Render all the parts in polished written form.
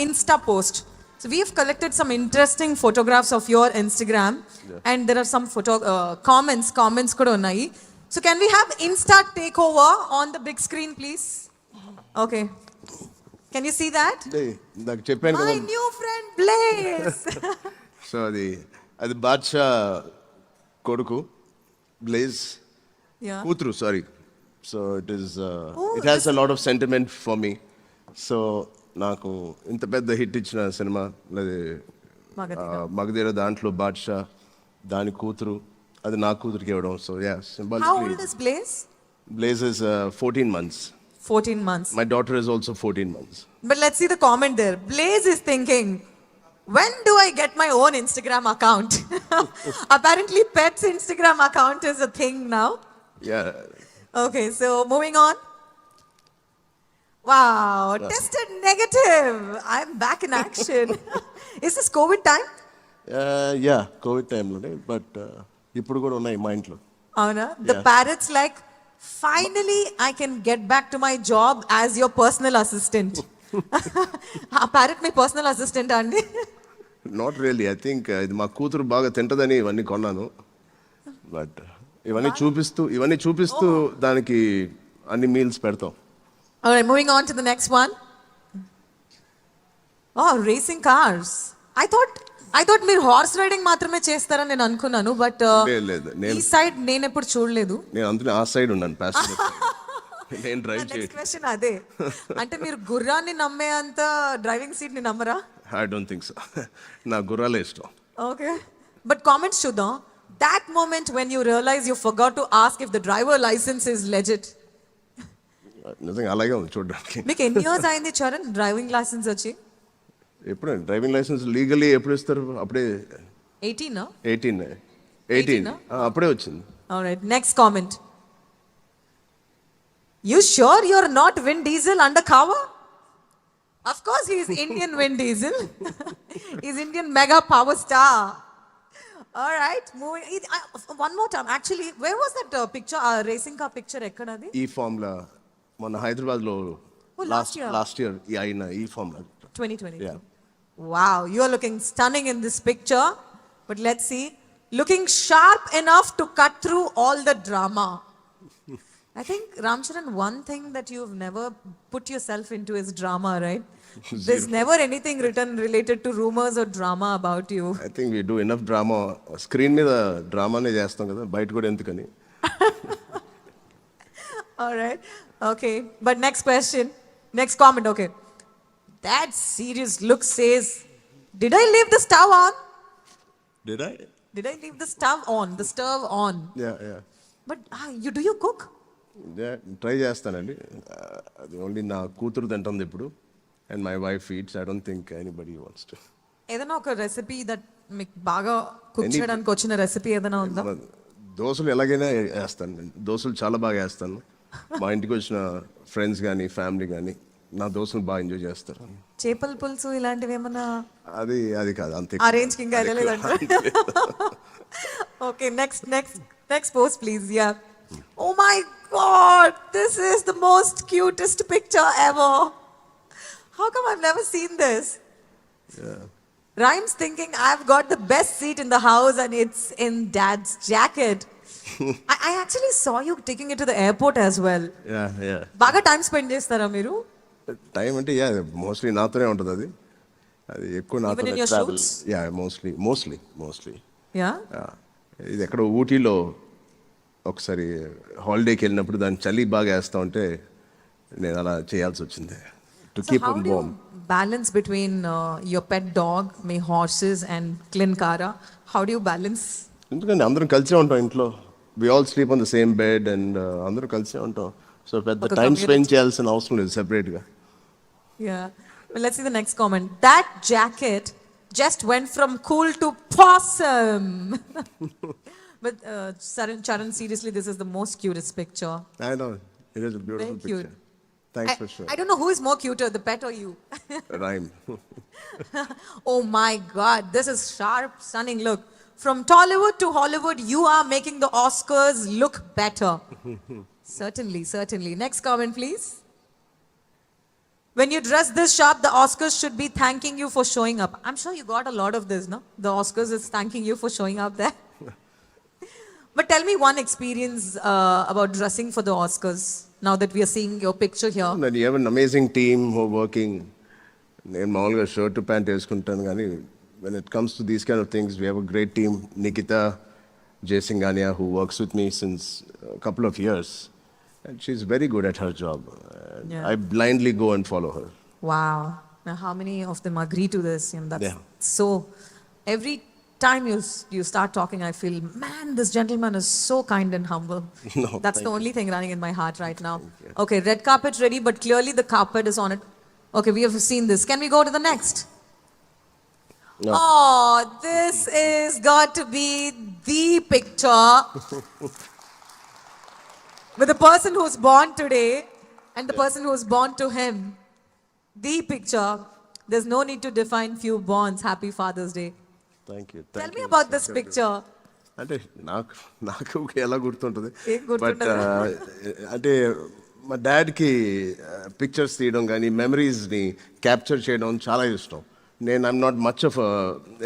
Insta post. So we have collected some interesting photographs of your Instagram, and there are some comments kuda unnai. So can we have Insta takeover on the big screen, please? Okay. Can you see that? నాకు చెప్పాను My కదా. new friend Blaze. So అది బాద్షా కొడుకు blaze Yeah. కూతురు sorry. So it has a lot of sentiment for me. So నాకు ఇంత పెద్ద hit ఇచ్చిన సినిమా మగధీర దాంట్లో బాద్షా దాని కూతురు అది నా కూతురికి ఇవ్వడం. So yeah How symbolically old is Blaze? Blaze is 14 months. 14 months. My daughter is also 14 months. But let's see the comment there. Blaze is thinking, when do I get my own Instagram account? Apparently, Pet's Instagram account is a thing now. Yeah. Okay, so moving on. Wow, tested negative. I'm back in action. Is this COVID time? Yeah Covid టైంలోనే but ఇప్పుడు కూడా ఉన్నాయి మా ఇంట్లో. Avana, the parrot's like, finally I can get back to my job as your personal assistant. Parrot my personal assistant andi. Not really. I think ఇది మా కూతురు బాగా తింటదని ఇవన్నీ కొన్నాను. బట్ ఇవన్నీ చూపిస్తూ దానికి అన్ని మీల్స్ పెడతాం. All right, moving on to the next one. Oh, racing cars. I thought మీరు హార్స్ రైడింగ్ మాత్రమే చేస్తారని నేను అనుకున్నాను, బట్ లేదు ఈ సైడ్ నేను ఎప్పుడు చూడలేదు. నేను అందులో ఆ సైడ్ ఉన్నాను ప్యాసింజర్. నేను డ్రైవ్ నెక్స్ట్ క్వశ్చన్ అదే, అంటే మీరు గుర్రాన్ని నమ్మే అంత డ్రైవింగ్ సీట్ ని నమ్మరా? I don't think so. నా గుర్రాలే ఇష్టం. ఓకే, బట్ కామెంట్స్ చూద్దాం. That moment when you realize you forgot to ask if the driver license is legit. నిజంగా అలాగే ఉంది చూడడానికి. మీకు ఎన్ని ఇయర్స్ అయింది చరణ్ డ్రైవింగ్ లైసెన్స్ వచ్చి? ఎప్పుడు డ్రైవింగ్ లైసెన్స్ లీగల్లీ ఎప్పుడు ఇస్తారు? అప్పుడే 18 అప్పుడే వచ్చింది. Alright, next comment. You sure you're not Vin Diesel undercover? Of course he is Indian Vin Diesel. He's Indian mega power star. Alright, moving. One more time. Actually, where was that picture? Racing car picture ekkadadi? ఈ formula మన హైదరాబాద్లో last year అయిన ఈ formula 2020. Yeah. Wow, you're looking stunning in this picture. But let's see. Looking sharp enough to cut through all the drama. I think, Ram Charan, one thing that you've never put yourself into is drama, right? There's never anything written related to rumors or drama about you. I think we do enough drama. Screen మీద డ్రామానే చేస్తాం కదా, బయట కూడా ఎందుకని. All right. Okay. But next question. Next comment. Okay. That serious look says, did I leave the stove on? Did I? Did I leave the stove on? The stove on. Yeah. But do you cook? Try చేస్తానండి. అది only నా కూతురు తింటుంది ఇప్పుడు. And my wife eats. I don't think anybody wants to. ఏదైనా ఒక recipe that మీకు బాగా కుక్ చేయడానికి వచ్చిన రెసిపీ ఏదైనా ఉందా? దోశలు ఎలాగైనా వేస్తాను నేను. దోశలు చాలా బాగా వేస్తాను. మా ఇంటికి వచ్చిన ఫ్రెండ్స్ కానీ ఫ్యామిలీ కానీ నా దోశలు బాగా ఎంజాయ్ చేస్తారు. చేపల పులుసు ఇలాంటివి ఏమన్నా? అది కాదు, అంతే. ఆ రేంజ్ కి ఇంకా వెళ్ళలేదంట. Okay, next post please. Yeah. Oh my God, this is the most cutest picture ever. How come I've never seen this? Yeah. Rhymes thinking I've got the best seat in the house and it's in dad's jacket. I actually saw you taking it to the airport as well. Yeah. బాగా time spend చేస్తారా మీరు? Time అంటే mostly నాతోనే ఉంటుంది. అది ఎక్కువ నాతోనే travel. Yeah mostly. Yeah. ఇది ఎక్కడ ఊటీలో ఒకసారి హాలిడేకి వెళ్ళినప్పుడు దాన్ని చలి బాగా వేస్తా ఉంటే నేను అలా చేయాల్సి వచ్చింది. To keep him warm. Balance between your pet dog, my horses and Klinkara. How do you balance? ఎందుకంటే అందరం కలిసే ఉంటాం ఇంట్లో. We all sleep on the same bed and అందరం కలిసే ఉంటాం. సో పెద్ద టైం స్పెండ్ చేయాల్సిన అవసరం లేదు సెపరేట్గా. Yeah. Well, let's see the next comment. That jacket just went from cool to possum. But Charan, seriously, this is the most cutest picture. I know. It is a beautiful Very cute. picture. Thanks for sure. I don't know who is more cuter, the pet or you. Rhyme. Oh my God, this is sharp, stunning. Look, from Tollywood to Hollywood, you are making the Oscars look better. Certainly. Next comment, please. When you dress this sharp, the Oscars should be thanking you for showing up. I'm sure you got a lot of this, no? The Oscars is thanking you for showing up there. But tell me one experience about dressing for the Oscars. Now that we are seeing your picture here. And you have an amazing team who are working. నేను మామూలుగా shirt pant వేసుకుంటాను కానీ when it comes to these kind of things, we have a great team. Nikita Jaisingania, who works with me since a couple of years. And she's very good at her job. And Yeah. I blindly go and follow her. Wow. Now, how many of them agree to this? And that's Yeah. so. Every time you start talking, I feel, man, this gentleman is so kind and humble. No, That's thank the only thing running in my heart right now. you. Okay, red carpet ready, but clearly the carpet is on it. Okay, we have seen this. Can we go to the next? No. Oh, this is got to be the picture with the person who's born today and the person who's born to him. The picture. There's no need to define few bonds. Happy Father's Day. Thank you. Tell me about this picture. అంటే నాకు ఎలా గుర్తుంటుంది ఏం గుర్తుండదా? అంటే మా డాడ్కి pictures తీయడం కానీ మెమరీస్ని capture చేయడం చాలా ఇష్టం. నేను ఐఎమ్ నాట్ మచ్ ఆఫ్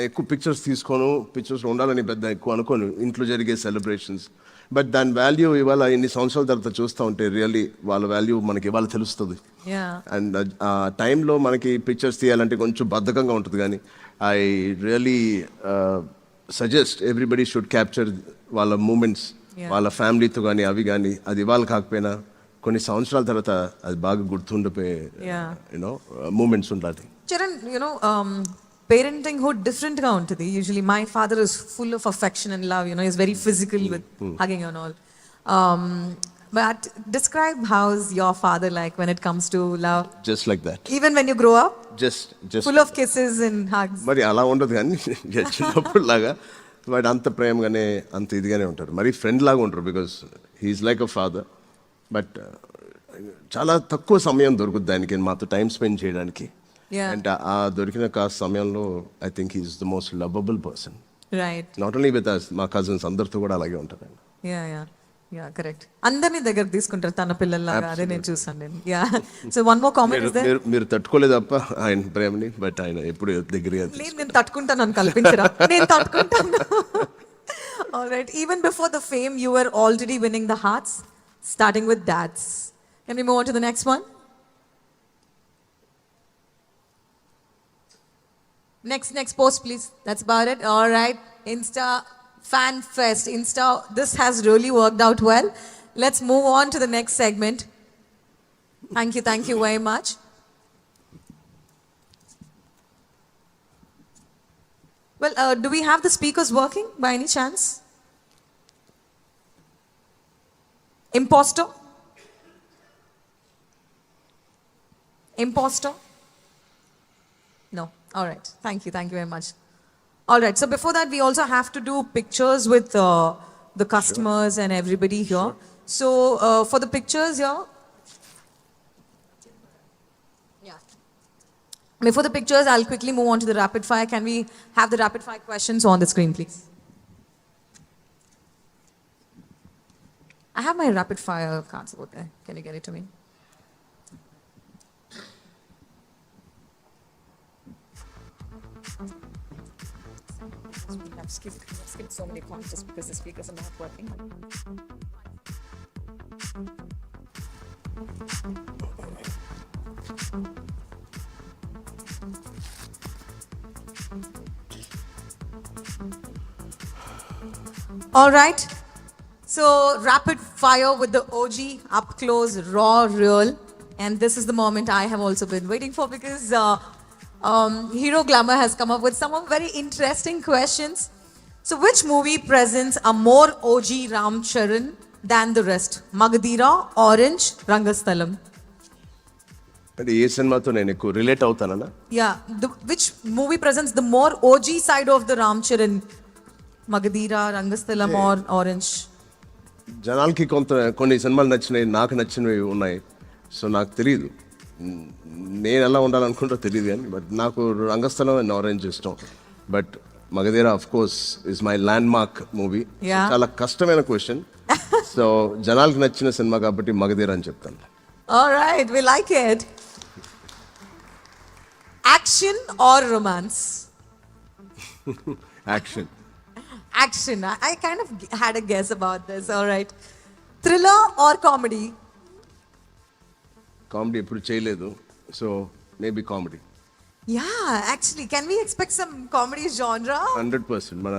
ఎక్కువ పిక్చర్స్ తీసుకోను, పిక్చర్స్ ఉండాలని పెద్ద ఎక్కువ అనుకోను ఇంట్లో జరిగే సెలబ్రేషన్స్. బట్ దాని వాల్యూ ఇవాళ ఇన్ని సంవత్సరాల తర్వాత చూస్తూ ఉంటే రియల్లీ వాళ్ళ వాల్యూ మనకి ఇవాళ తెలుస్తుంది. Yeah. అండ్ ఆ టైంలో మనకి పిక్చర్స్ తీయాలంటే కొంచెం బద్ధకంగా ఉంటుంది కానీ I really suggest everybody should capture వాళ్ళ మూమెంట్స్ వాళ్ళ ఫ్యామిలీతో కానీ అవి కానీ అది ఇవాళ కాకపోయినా కొన్ని సంవత్సరాల తర్వాత అది బాగా గుర్తుండిపోయే Yeah. యూనో మూమెంట్స్ ఉండాలి. Charan, parenting hood different ga untadi. Usually my father is full of affection and love, he's very physical with hugging and all. But describe how's your father like when it comes to love? Just like that. Even when you grow up, just full of kisses and hugs. మరి అలా ఉండదు కానీ చిన్నప్పుడు లాగా వాడు అంత ప్రేమగానే అంత ఇదిగానే ఉంటారు. మరి ఫ్రెండ్ లాగా ఉంటారు because he's like a father. But చాలా తక్కువ సమయం దొరుకుతుంది దానికి మాతో టైం స్పెండ్ చేయడానికి. Yeah. అండ్ ఆ దొరికిన కాస్త సమయంలో I think he's the most lovable person. Right. Not only with us, మా కజిన్స్ అందరితో కూడా అలాగే ఉంటారండి. Yeah, correct. అందరినీ దగ్గర తీసుకుంటారు తన పిల్లల్లాగా. అదే నేను చూసాను నేను. Yeah. So one more comment is there. మీరు తట్టుకోలేదు తప్ప ఆయన ప్రేమని, బట్ ఆయన ఎప్పుడు దగ్గరగా నేను తట్టుకుంటాను కల్పించరా. నేను తట్టుకుంటాను. All right. Even before the fame, you were already winning the hearts, starting with dads. Can we move on to the next one? Next post, please. That's about it. All right. Insta Fan Fest. This has really worked out well. Let's move on to the next segment. Thank you very much. Well, do we have the speakers working by any chance? Imposter? No. All right. Thank you very much. All right. So before that, we also have to do pictures with the customers and everybody here. So for the pictures here, before the pictures, I'll quickly move on to the rapid fire. Can we have the rapid fire questions on the screen, please? I have my rapid fire cards over there. Can you get it to me? I've skipped so many calls just because the speakers are not working. All right. So rapid fire with the OG, up close, raw, real. And this is the moment I have also been waiting for because Hero Glamour has come up with some very interesting questions. So which movie presents a more OG Ram Charan than the rest? Magadira, Orange, Rangasthalam. అంటే ఏ సినిమాతో నేను ఎక్కువ relate అవుతానన్నా? Yeah, which movie presents the more OG side of the Ram Charan? Magadira, Rangasthalam or Orange? జనాలకి కొన్ని సినిమాలు నచ్చినాయి, నాకు నచ్చినవి ఉన్నాయి. సో నాకు తెలియదు, నేను ఎలా ఉండాలనుకుంటా తెలియదు కానీ బట్ నాకు రంగస్థలం అండ్ ఆరెంజ్ ఇష్టం. But Magadheera of course is my land mark movie. చాలా కష్టమైన క్వశ్చన్. సో జనాలకు నచ్చిన సినిమా కాబట్టి మగధీర అని చెప్తాను. All right, we like it. Action or romance? Action. Action. I kind of had a guess about this. All right. Thriller or comedy? Comedy ఎప్పుడు చేయలేదు, so maybe comedy. Yeah, actually, can we expect some comedy genre? 100%. మన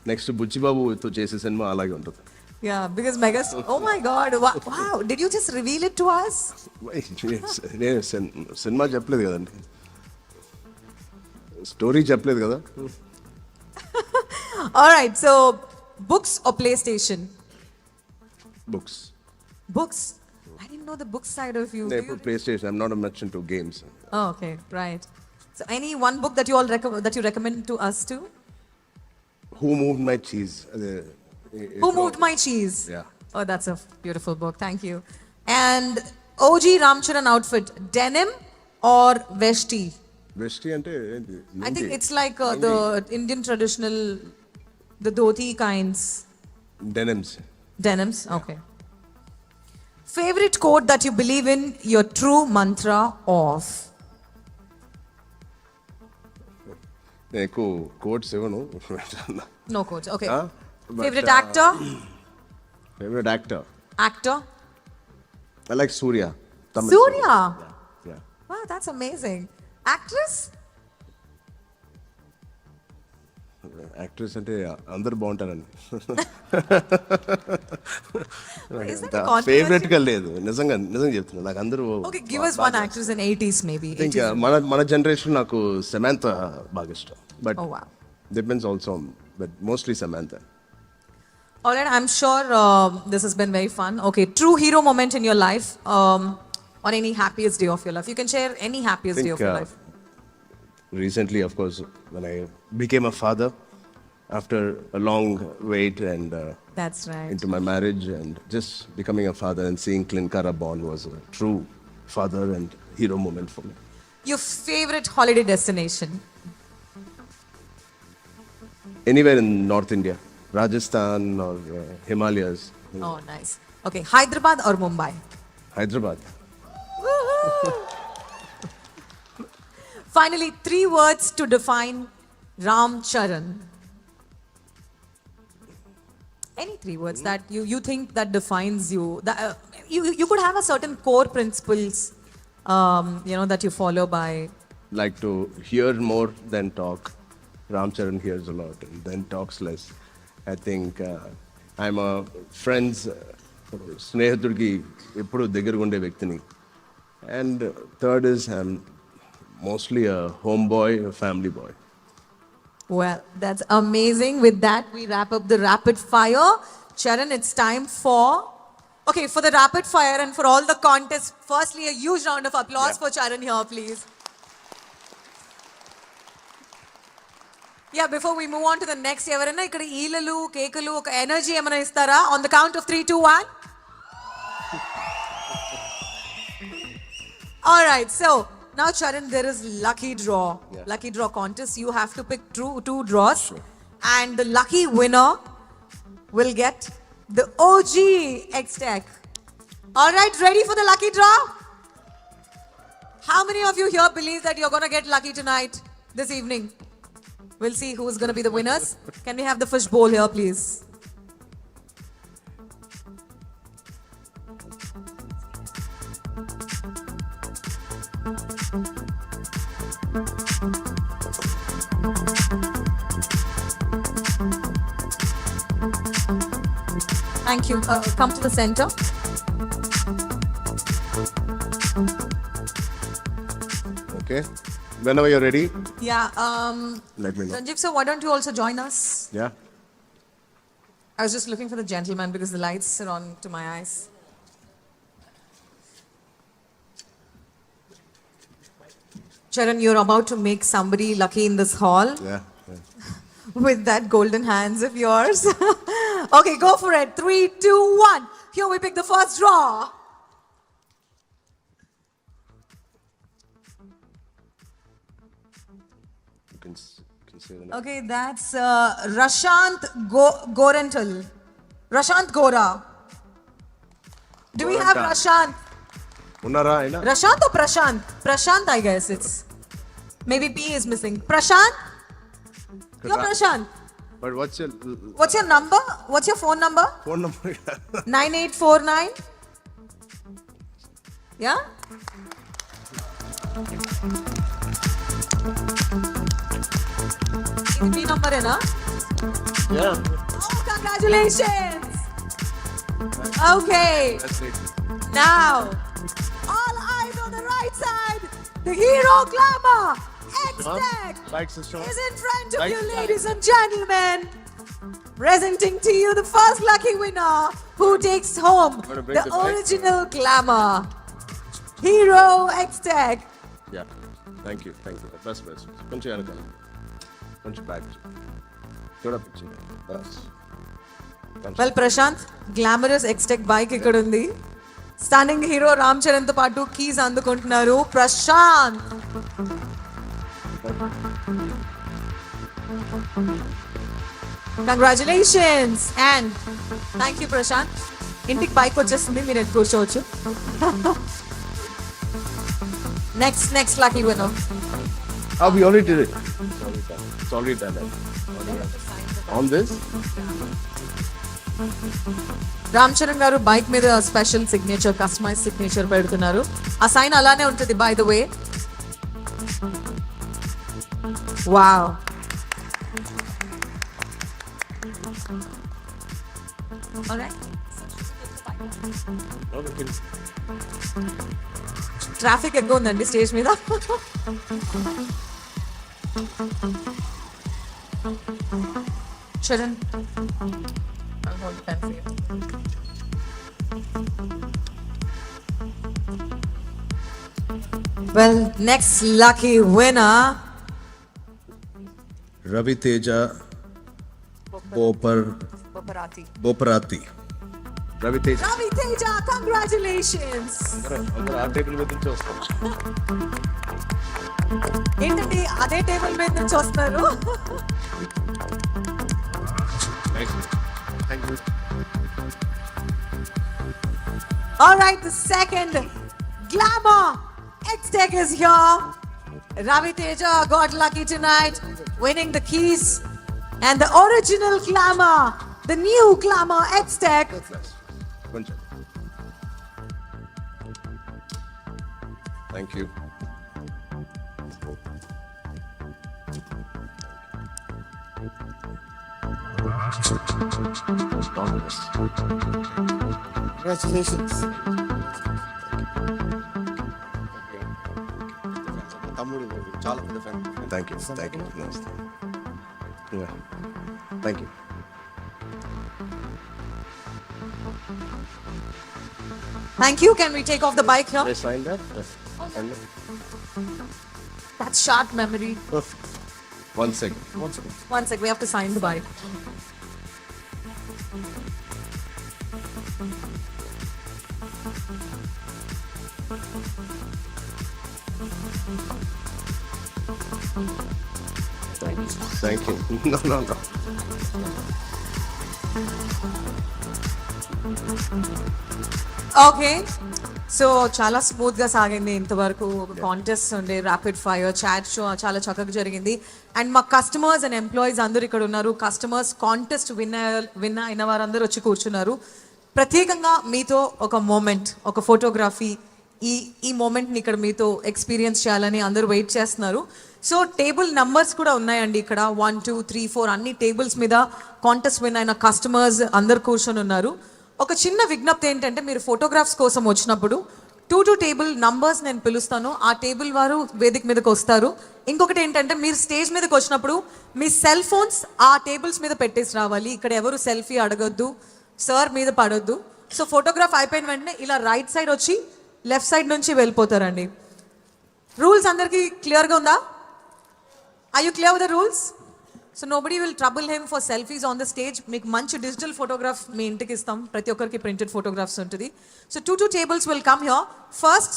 next బుచ్చిబాబుతో చేసే cinema అలాగే ఉంటుంది. Yeah, because Megas. Oh my God! Wow! Did you just reveal it to us? నేను cinema చెప్పలేదు కదండి, story చెప్పలేదు కదా. All right. So, books or PlayStation? Books. Books. I didn't know the book side of you. నేను Do you- ఇప్పుడు play station, I'm not much into games. Oh, okay, right. So, any one book that you all that you recommend to us too? Who moved my cheese. అదే Who moved my cheese? Yeah. Oh, that's a beautiful book. Thank you. And OG Ramcharan outfit, denim or vesti? వెస్టీ అంటే ఏంటి? I think it's like the Indian traditional, the dhoti kinds. Denims. Denims. Okay. Favorite quote that you believe in, your true mantra of? నేను ఎక్కువ quotes ఇవ్వను. No quotes. Okay. Huh? But, Favorite actor? Favourite actor Actor? I like Surya. Surya. Yeah. Wow, that's amazing. Actress? Actress అంటే అందరు బాగుంటారండి. Is that a controversy? Favourite గా లేదు, నిజంగా చెప్తున్నా, నాకు అందరూ. Okay, give us one actress in 80s maybe. Think మన generation నాకు సమాంత బాగా ఇష్టం, but Oh wow. Depends also, but mostly Samantha. All right, I'm sure this has been very fun. Okay, true hero moment in your life, or any happiest day of your life. You can share any happiest day of your life. Recently, of course, when I became a father after a long wait and That's right. into my marriage, and just becoming a father and seeing Klinkara born was a true father and hero moment for me. Your favorite holiday destination? Anywhere in North India, Rajasthan or Himalayas. Oh, nice. Okay, Hyderabad or Mumbai? Hyderabad. Finally, 3 words to define Ram Charan. Any 3 words that you think that defines you. That, you could have a certain core principles, that you follow by. Like to hear more than talk. Ram Charan hears a lot and then talks less. I think I'm a friends, స్నేహితుడికి ఎప్పుడు దగ్గరగా ఉండే వ్యక్తిని. And third is I'm mostly a homeboy, a family boy. Well, that's amazing. With that, we wrap up the rapid fire. Charan, it's time for. Okay, for the rapid fire and for all the contests, firstly, a huge round of applause for Charan here, please. Yeah, before we move on to the next, ఎవరైనా ఇక్కడ ఈలలు కేకలు ఒక energy ఏమైనా ఇస్తారా? On the count of 3, 2, 1. All right, so now Charan, there is lucky draw. Yeah. Lucky draw contest. You have to pick two draws, and the lucky winner will get the OG X-Tech. All right, ready for the lucky draw? How many of you here believe that you're going to get lucky tonight, this evening? We'll see who's going to be the winners. Can we have the fish bowl here, please? Thank you. Come to the center. Okay? Whenever you're ready, Yeah. let me know. Ranjiv sir, why don't you also join us? Yeah? I was just looking for the gentleman because the lights are on to my eyes. Charan, you're about to make somebody lucky in this hall Yeah. with that golden hands of yours. Okay, go for it. 3, 2, 1. Here we pick the first draw. You can say the name. Okay, that's Rashant Gorental. Rashant Gora. Do we have Gorental. Rashant? ఉన్నారా ఆయన? Rashant or Prashant? Prashant, I guess it's. Maybe P is missing. Prashant? You're Prashant. But what's your What's your number? What's your phone number? phone number? 9849? Yeah? ఇది మీ నంబరేనా? Yeah. Oh, congratulations! Okay, That's it. now, all eyes on the right side. The hero glamour, X-Tech, Bikes is shown. is in front of you, Bikes. ladies and gentlemen. Presenting to you the first lucky winner who takes home Gonna bring the the bike. original glamour. Hero X-Tech. Yeah. Thank you. Best. కొంచెం వెనకాల. కొంచెం back. చూడొచ్చు. బస్. Well Prashant, glamorous X-Tech bike ఇక్కడ ఉంది. Stunning hero Ram Charan తో పాటు keys అందుకుంటున్నారు Prashant. Congratulations and thank you Prashant. ఇంటికి బైక్ వచ్చేస్తుంది, మీరు ఎటు కూర్చోవచ్చు. Next lucky winner. Oh, we already did it. It's already done. On this? Ram Charan గారు బైక్ మీద స్పెషల్ సిగ్నేచర్, కస్టమైజ్ సిగ్నేచర్ పెడుతున్నారు. ఆ సైన్ అలానే ఉంటుంది by the way. Wow. Traffic ఎక్కువ ఉందండి స్టేజ్ మీద. Charan, well, next lucky winner. Ravi Teja Boparati. Ravi Tej. Ravi Teja, congratulations. అందరూ ఆ టేబుల్ మీద నుంచి వస్తాం. ఏంటండి అదే టేబుల్ మీద నుంచి వస్తున్నారు? Thank you. All right, the second glamour X-Tech is here. Ravi Teja got lucky tonight, winning the keys and the original glamour, the new glamour X-Tech. కొంచెం. Thank you. Congratulations. తమ్ముడు చాలా పెద్ద fan. Thank you. Namaste. Yeah. Thank you. Thank you. Can we take off the bike here? I signed that? Yes. And That's short memory. one second. One sec, we have to sign the bike. Thank you. No. Okay, so చాలా smooth గా సాగింది ఇంతవరకు. Contest ఉండే, rapid fire, chat show చాలా చక్కగా జరిగింది. And మా customers and employees అందరూ ఇక్కడ ఉన్నారు. కస్టమర్స్, కాంటెస్ట్ విన్ అయిన వారందరూ వచ్చి కూర్చున్నారు. ప్రత్యేకంగా మీతో ఒక మూమెంట్, ఒక ఫోటోగ్రఫీ, ఈ మూమెంట్ని ఇక్కడ మీతో ఎక్స్పీరియన్స్ చేయాలని అందరూ వెయిట్ చేస్తున్నారు. సో టేబుల్ నంబర్స్ కూడా ఉన్నాయండి ఇక్కడ. 1, 2, 3, 4 అన్ని టేబుల్స్ మీద కాంటెస్ట్ విన్ అయిన కస్టమర్స్ అందరు కూర్చొని ఉన్నారు. ఒక చిన్న విజ్ఞప్తి ఏంటంటే, మీరు ఫోటోగ్రాఫ్స్ కోసం వచ్చినప్పుడు 2 టేబుల్ నంబర్స్ నేను పిలుస్తాను, ఆ టేబుల్ వారు వేదిక మీదకి వస్తారు. ఇంకొకటి ఏంటంటే, మీరు స్టేజ్ మీదకి వచ్చినప్పుడు మీ సెల్ ఫోన్స్ ఆ టేబుల్స్ మీద పెట్టేసి రావాలి. ఇక్కడ ఎవరు సెల్ఫీ అడగొద్దు, సార్ మీద పడొద్దు. సో ఫోటోగ్రాఫ్ అయిపోయిన వెంటనే ఇలా రైట్ సైడ్ వచ్చి లెఫ్ట్ సైడ్ నుంచి వెళ్ళిపోతారండి. రూల్స్ అందరికీ క్లియర్గా ఉందా? Are you clear with the rules? So nobody will trouble him for selfies on the stage. మీకు మంచి డిజిటల్ ఫోటోగ్రాఫ్ మీ ఇంటికి ఇస్తాం, ప్రతి ఒక్కరికి ప్రింటెడ్ ఫోటోగ్రాఫ్స్ ఉంటుంది. So 2 tables will come here. First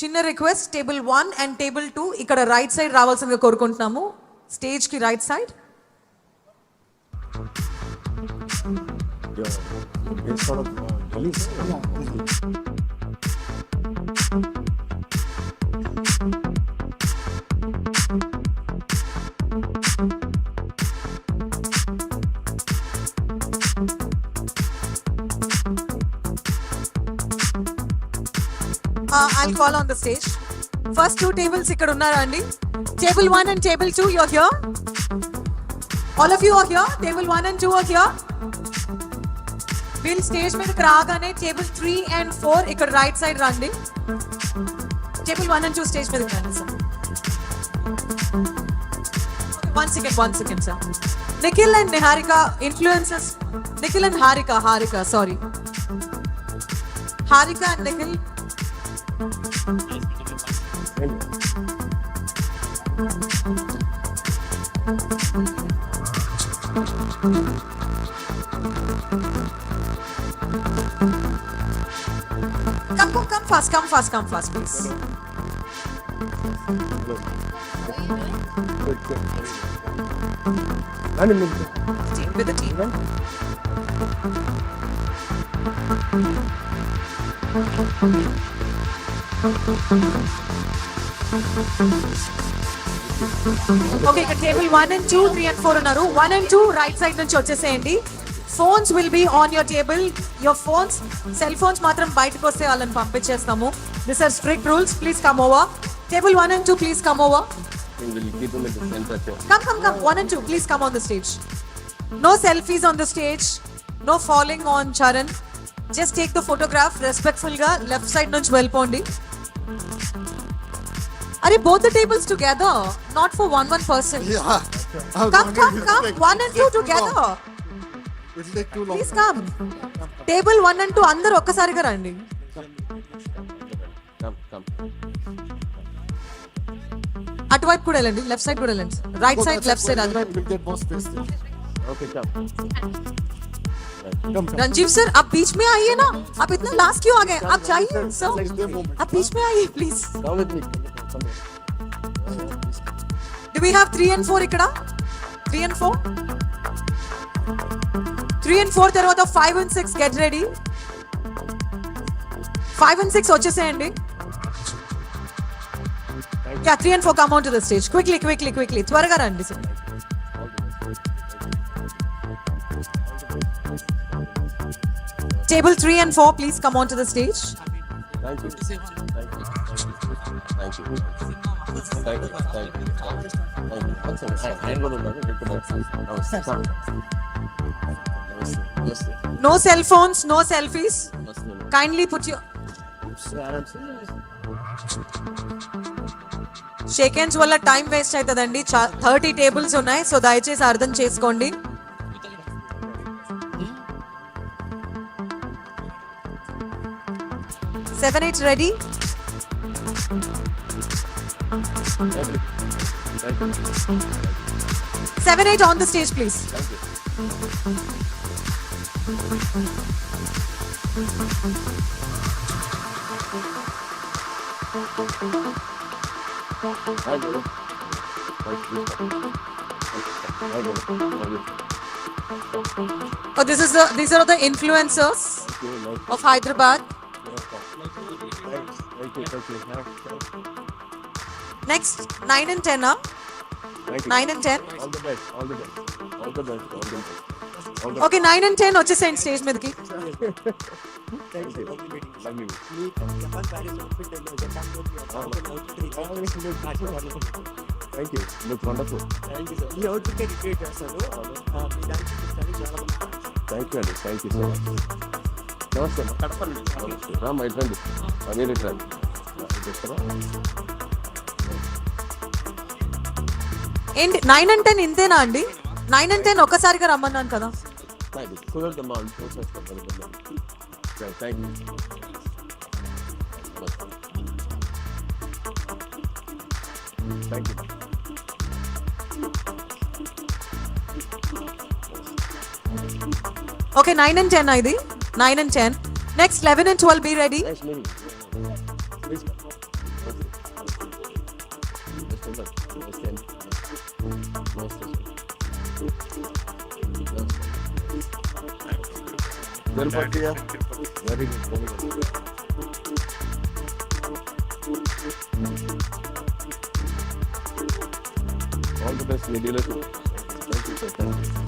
చిన్న రిక్వెస్ట్, టేబుల్ 1 అండ్ టేబుల్ 2 ఇక్కడ రైట్ సైడ్ రావాల్సిందిగా కోరుకుంటున్నాము. స్టేజ్కి right side. I'll call on the stage. First two tables ఇక్కడ ఉన్నారా అండి? Table 1 and table 2, you're here? All of you are here? Table 1 and 2 are here? వీళ్ళు stage మీదకి రాగానే టేబుల్ 3 and 4 ఇక్కడ రైట్ సైడ్ రండి. టేబుల్ 1 and 2 స్టేజ్ మీదకి రండి sir. One second, sir. Nikhil and Niharika, influencers. Nikhil and Harika, sorry. Harika and Nikhil. Come fast, please. With the team. Okay, table 1 and 2, 3 and 4 ఉన్నారు. 1 and 2 right side నుంచి వచ్చేసేయండి. Phones will be on your table. Your phones, cell phones మాత్రం బయటకు వస్తే వాళ్ళని పంపించేస్తాము. These are strict rules. Please come over. Table 1 and 2, please come over. We'll keep them at the center. Come. 1 and 2, please come on the stage. No selfies on the stage. No falling on Charan. Just take the photograph respectful ga left side nunchi velpondi. Are both the tables together? Not for one person. Yeah. Come. 1 and 2 together. It'll take too long. Please come. Table 1 and 2 అందరూ ఒక్కసారిగా రండి. Come. అటువైపు కూడా వెళ్ళండి, left side కూడా వెళ్ళండి. Right side, left side అటువైపు. We'll get more space there. Okay, come. Ranjeev sir, आप बीच में आइए ना. आप इतना लास्ट क्यों आ गए? आप जाइए सर. आप बीच में आइए please. Come with me. Come here. Do we have 3 and 4 ఇక్కడ? 3 and 4? 3 and 4 తర్వాత 5 and 6 get ready. 5 and 6 వచ్చేసేయండి. Yeah, 3 and 4 come onto the stage. Quickly. త్వరగా రండి sir. Table 3 and 4, please come onto the stage. Thank you. No cell phones, no selfies. Kindly put your shake hands వల్ల time waste అవుతుందండి. 30 tables ఉన్నాయి, so దయచేసి అర్థం చేసుకోండి. Seven, 8 ready? Seven, 8 on the stage, please. Oh, these are the influencers of Hyderabad. Next, 9 and 10, huh? 9 and 10. All the best. Okay, 9 and 10 వచ్చేసేయండి stage మీదకి. Thank you. Look wonderful. Thank you, Andy. Thank you so much. Namaste. Ram, my friend. I need it, friend. ఏంటి 9 and 10 ఇంతేనా అండి? 9 and 10 ఒక్కసారిగా రమ్మన్నాను కదా. Thank you. Okay, 9 and 10 ఇది. 9 and 10. Next, 11 and 12 be ready. Nice meeting you. Please come. Well, Patia. Very good. All the best, media. Thank you, sir.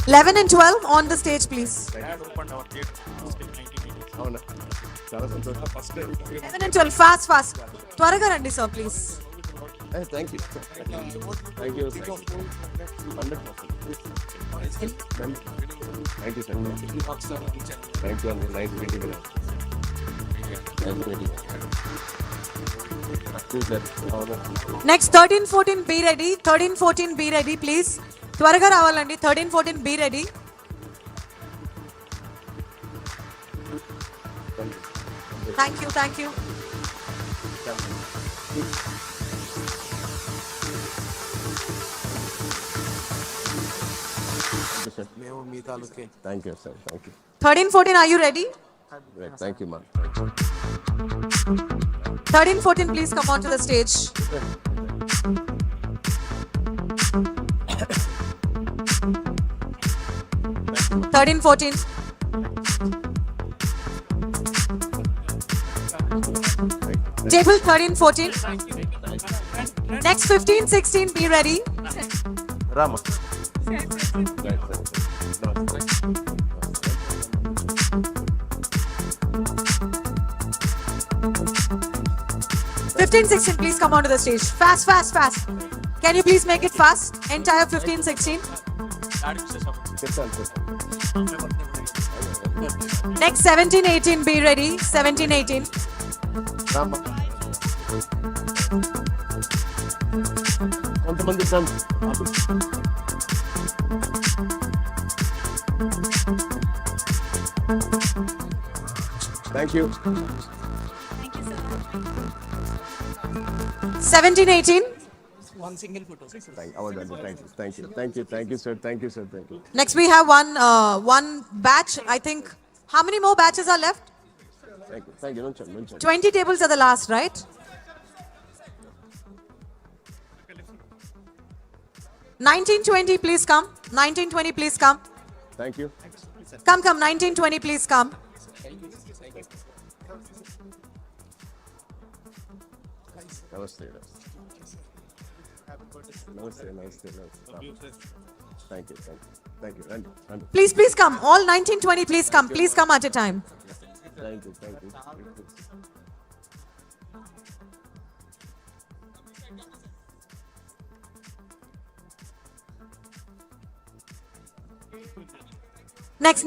11 and 12 on the stage, please. I had opened our theatre still 1986. అవునా చాలా సంతోషం. First time. 11 and 12, fast, fast. త్వరగా రండి sir please. Thank you thank you 100%. Thank you sir. Thank you అండి. Nice meeting. Next 13, 14 be ready. 13, 14 be ready please. త్వరగా రావాలండి. 13, 14 be ready. Thank you thank you. మేము మీ తాలూకే thank you sir. Thank you. 13, 14 are you ready? Thank you మా. 13, 14 please come onto the stage. Thirteen, 14. Table 13, 14. Next 15, 16 be ready. Rama. 15, 16 please come onto the stage. Fast, fast, fast. Can you please make it fast? Entire 15, 16. Next 17, 18 be ready. 17, 18. Rama. కొంతమంది friends. Thank you. 17, 18. Thank you, sir. Thank you. Next we have one batch. I think how many more batches are left? Thank you. Nunchandi. 20 tables are the last, right? 19, 20 please come. 19, 20 please come. Thank you. Come, 19, 20 please come. Namaste. Thank you. Randy. Please come. All 19, 20 please come. Please come at a time. Thank you.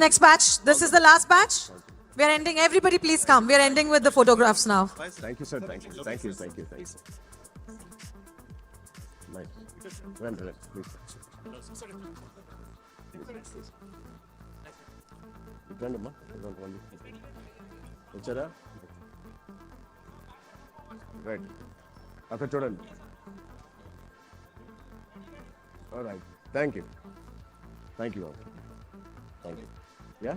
Next batch. This is the last batch. We are ending. Everybody please come. We are ending with the photographs now. Thank you, sir. Thank you. Nice. Run, please. రండి అమ్మా. వచ్చారా? Right. అక్కడ చూడండి. Right. Thank you. Yeah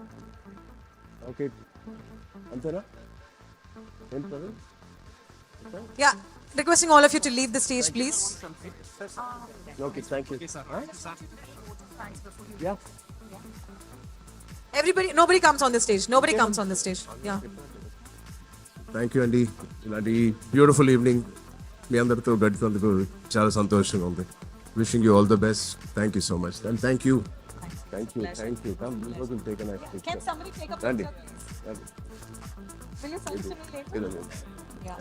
okay. అంతేనా? ఏంటి brother? Yeah. Requesting all of you to leave the stage, please. Okay thank you. Yeah Everybody, nobody comes on the stage. Nobody comes on the stage. Yeah. Thank you అండి. ఇలాంటి beautiful evening మీ అందరితో గడిపినందుకు చాలా సంతోషంగా ఉంది. Wishing you all the best. Thank you so much and thank you. Come, we will take a nice picture. Can somebody take a Randy. picture, please? Will you send it to me later? Randy. Yeah.